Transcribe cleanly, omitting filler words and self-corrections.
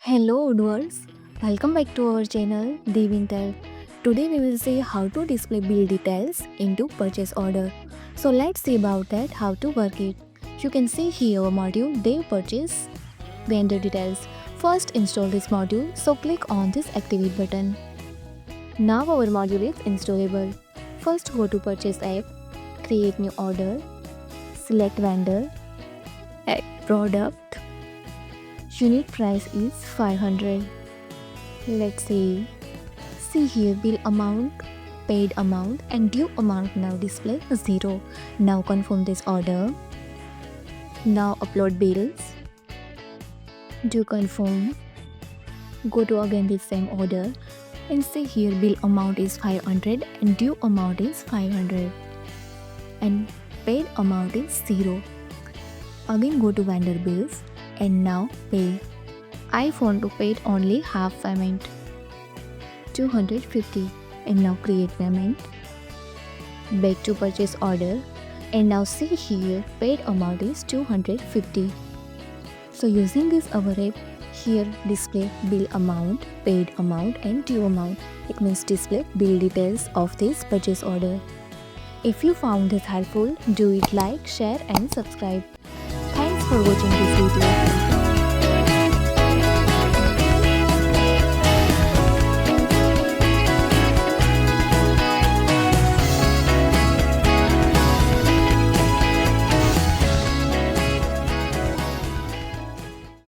Hello Odooers, welcome back to our channel Devintelle. Today we will see how to display bill details into purchase order. So let's see about that, how to work it. You can see here a module Dev Purchase Vendor Details. First install this module, so click on this activate button. Now our module is installable. First go to purchase app, create new order, select vendor, add product. Unit price is 500. Let's see here bill amount, paid amount and due amount now display 0. Now confirm this order. Now upload bills. Do confirm. Go to again this same order and see here bill amount is 500 and due amount is 500 and paid amount is 0. Again go to vendor bills and now pay. I want to pay only half payment, 250, and now create payment. Back to purchase order and now see here paid amount is 250. So using this our app, here display bill amount, paid amount and due amount. It means display bill details of this purchase order. If you found this helpful, do it like, share and subscribe. Thanks for watching this video.